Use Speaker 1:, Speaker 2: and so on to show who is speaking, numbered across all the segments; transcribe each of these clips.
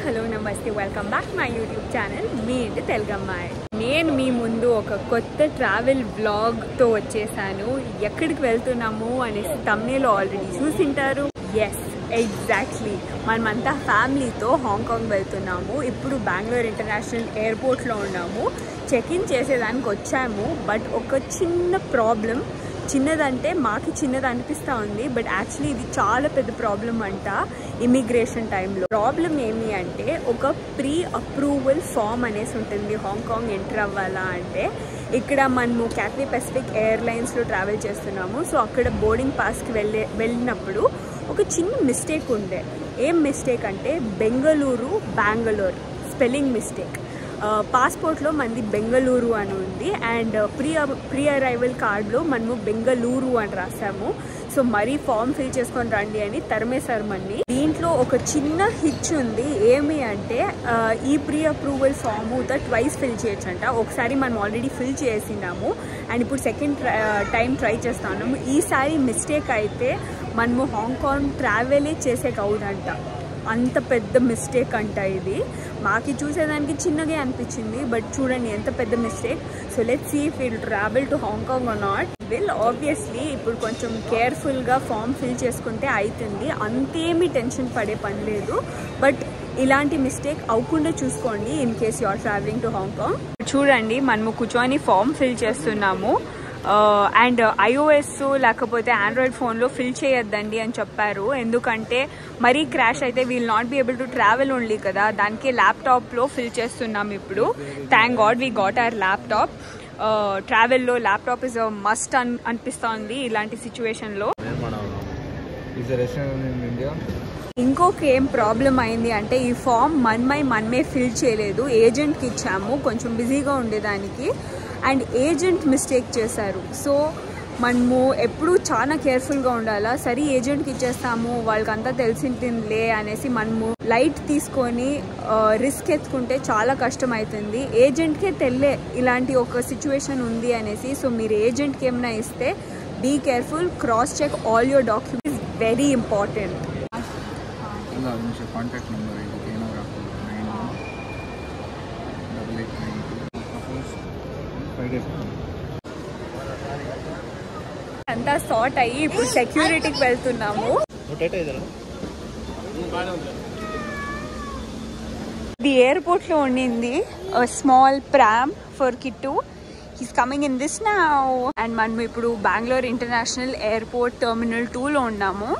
Speaker 1: Hello నమస్తే welcome back my YouTube channel మీ ఇంటి తెలుగమ్మాయి. నేను మీ ముందు ఒక కొత్త ట్రావెల్ వ్లాగ్తో వచ్చేసాను. ఎక్కడికి వెళ్తున్నాము అనేసి థంబ్నెయిల్లో ఆల్రెడీ చూసింటారు. ఎస్, ఎగ్జాక్ట్లీ మనమంతా ఫ్యామిలీతో హాంకాంగ్ వెళ్తున్నాము. ఇప్పుడు బెంగళూరు ఇంటర్నేషనల్ ఎయిర్పోర్ట్లో ఉన్నాము. చెక్ ఇన్ చేసేదానికి వచ్చాము. బట్ ఒక చిన్న ప్రాబ్లం, చిన్నదంటే మాకు చిన్నది అనిపిస్తూ ఉంది, బట్ యాక్చువల్లీ ఇది చాలా పెద్ద ప్రాబ్లం అంట. ఇమిగ్రేషన్ టైంలో ప్రాబ్లం ఏమి అంటే, ఒక ప్రీ అప్రూవల్ ఫామ్ అనేసి ఉంటుంది హాంకాంగ్ ఎంటర్ అవ్వాలా అంటే. ఇక్కడ మనము క్యాథే పసిఫిక్ ఎయిర్లైన్స్లో ట్రావెల్ చేస్తున్నాము. సో అక్కడ బోర్డింగ్ పాస్కి వెళ్ళినప్పుడు ఒక చిన్న మిస్టేక్ ఉండే. ఏం మిస్టేక్ అంటే బెంగళూరు బెంగళూరు స్పెల్లింగ్ మిస్టేక్. పాస్పోర్ట్లో మనది బెంగళూరు అని ఉంది, అండ్ ప్రీ అరైవల్ కార్డులో మనము బెంగళూరు అని రాసాము. సో మరీ ఫామ్ ఫిల్ చేసుకొని రండి అని తరిమేశారు మన్ని. దీంట్లో ఒక చిన్న హిచ్ ఉంది. ఏమి అంటే ఈ pre approval form twice fill చేయొచ్చంట. ఒకసారి మనం ఆల్రెడీ ఫిల్ చేసినాము అండ్ ఇప్పుడు సెకండ్ టైం ట్రై చేస్తా ఉన్నాము. ఈసారి మిస్టేక్ అయితే మనము హాంకాంగ్ ట్రావెలే చేసేకి అవుదంట. అంత పెద్ద మిస్టేక్ అంట ఇది. మాకు చూసేదానికి చిన్నగా అనిపించింది, బట్ చూడండి ఎంత పెద్ద mistake. So let's see if will travel to Hong Kong or not. Will obviously ఇప్పుడు కొంచెం కేర్ఫుల్గా ఫామ్ ఫిల్ చేసుకుంటే అవుతుంది. అంతేమీ టెన్షన్ పడే పని లేదు, బట్ ఇలాంటి మిస్టేక్ అవ్వకుండా చూసుకోండి in case you are travelling to Hong Kong. చూడండి మనము కూర్చొని ఫామ్ ఫిల్ చేస్తున్నాము. అండ్ iOS లేకపోతే ఆండ్రాయిడ్ ఫోన్లో ఫిల్ చేయొద్దండి అని చెప్పారు. ఎందుకంటే మరీ క్రాష్ అయితే will not be able to travel only కదా, దానికి ల్యాప్టాప్లో ఫిల్ చేస్తున్నాం ఇప్పుడు. Thank God we got our laptop. ట్రావెల్లో ల్యాప్టాప్ ఇస్ అ మస్ట్ అనిపిస్తోంది ఇలాంటి సిచ్యువేషన్లో. ఇంకొక ఏం ప్రాబ్లం అయింది అంటే, ఈ ఫామ్ మనమే ఫిల్ చేయలేదు, ఏజెంట్కి ఇచ్చాము. కొంచెం బిజీగా ఉండేదానికి అండ్ ఏజెంట్ మిస్టేక్ చేశారు. సో మనము ఎప్పుడు చాలా కేర్ఫుల్గా ఉండాలా. సరే ఏజెంట్కి ఇచ్చేస్తాము, వాళ్ళకంతా తెలిసింటుందిలే అనేసి మనము లైట్ తీసుకొని రిస్క్ ఎత్తుకుంటే చాలా కష్టం అవుతుంది. ఏజెంట్కే తెల్లే ఇలాంటి ఒక సిచ్యువేషన్ ఉంది అనేసి. సో మీరు ఏజెంట్కి ఏమైనా ఇస్తే be careful, cross check all your documents, very important.
Speaker 2: Contact number
Speaker 1: అంతా సార్ట్ అయ్యి ఇప్పుడు సెక్యూరిటీకి వెళ్తున్నాము. ఇది ఎయిర్పోర్ట్ లో ఉండింది small pram for Kittu. He's coming in this now. And మనం ఇప్పుడు బెంగళూరు ఇంటర్నేషనల్ ఎయిర్పోర్ట్ టెర్మినల్ 2లో ఉన్నాము.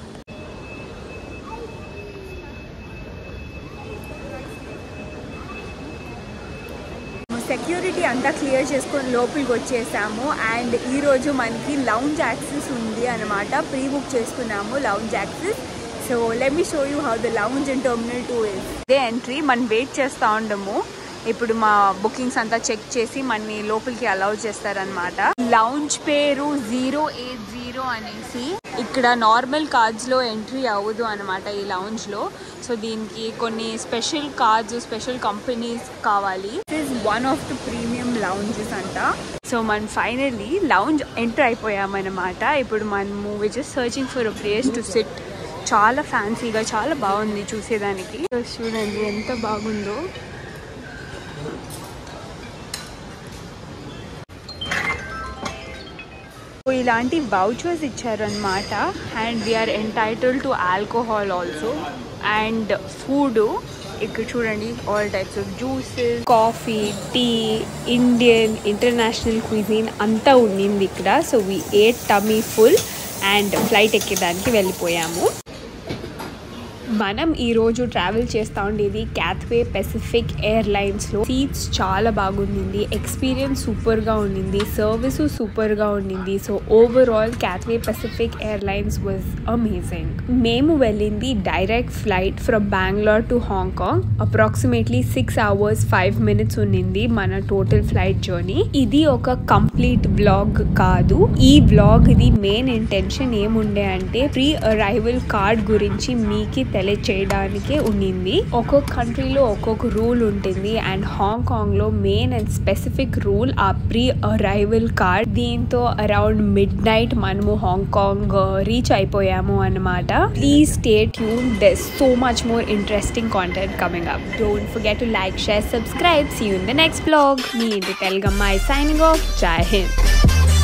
Speaker 1: సెక్యూరిటీ అంతా క్లియర్ చేసుకొని లోపలికి వచ్చేసాము. అండ్ ఈరోజు మనకి లౌంజ్ యాక్సెస్ ఉంది అనమాట. ప్రీ బుక్ చేసుకున్నాము lounge access. So let me show you how the lounge in terminal 2 is. ఇదే ఎంట్రీ. మనం వెయిట్ చేస్తూ ఉండము. ఇప్పుడు మా బుకింగ్స్ అంతా చెక్ చేసి మనని లోపలికి అలౌ చేస్తారనమాట. లౌంజ్ పేరు 080 అనేసి. ఇక్కడ నార్మల్ కార్డ్స్లో ఎంట్రీ అవ్వదు అనమాట ఈ లౌంజ్లో. సో దీనికి కొన్ని స్పెషల్ కార్డ్స్, స్పెషల్ కంపెనీస్ కావాలి. This is one of the premium lounges అంట. సో మనం ఫైనల్లీ లౌంజ్ ఎంటర్ అయిపోయామన్నమాట. ఇప్పుడు మనము we just searching for a place to sit. చాలా ఫ్యాన్సీగా, చాలా బాగుంది చూసేదానికి. చూడండి ఎంత బాగుందో. ఇలాంటి వౌచర్స్ ఇచ్చారనమాట. And we are entitled to alcohol also and food. ఇక్కడ చూడండి all types of juices, coffee, tea, Indian, international cuisine అంతా ఉండింది ఇక్కడ. So we ate tummy full and flight ఎక్కేదానికి వెళ్ళిపోయాము. మనం ఈరోజు ట్రావెల్ చేస్తూ ఉండేది క్యాథే పసిఫిక్ ఎయిర్లైన్స్లో. సీట్స్ చాలా బాగుండింది, ఎక్స్పీరియన్స్ సూపర్గా ఉండింది, సర్వీసు సూపర్గా ఉండింది. So overall Cathay Pacific airlines was amazing. మేము వెళ్ళింది direct flight from Bengaluru to Hong Kong. Approximately 6 hours 5 minutes ఉండింది మన టోటల్ ఫ్లైట్ జర్నీ. ఇది ఒక కంప్లీట్ వ్లాగ్ కాదు. ఈ వ్లాగ్ ఇది మెయిన్ ఇంటెన్షన్ ఏముండే అంటే, ప్రీ అరైవల్ కార్డ్ గురించి మీకు తెలియచేయడానికే ఉండింది. ఒక్కొక్క కంట్రీలో ఒక్కొక్క రూల్ ఉంటుంది అండ్ హాంకాంగ్లో మెయిన్ అండ్ స్పెసిఫిక్ రూల్ ఆ ప్రీ అరైవల్ కార్డ్. దీంతో అరౌండ్ మిడ్ నైట్ మనము హాంకాంగ్ రీచ్ అయిపోయాము అన్నమాట. Please stay tune, there's so much more interesting content coming up. Don't forget to like, share, subscribe. See you in the next vlog. Me, the Telugamai, signing off. Jai Hind.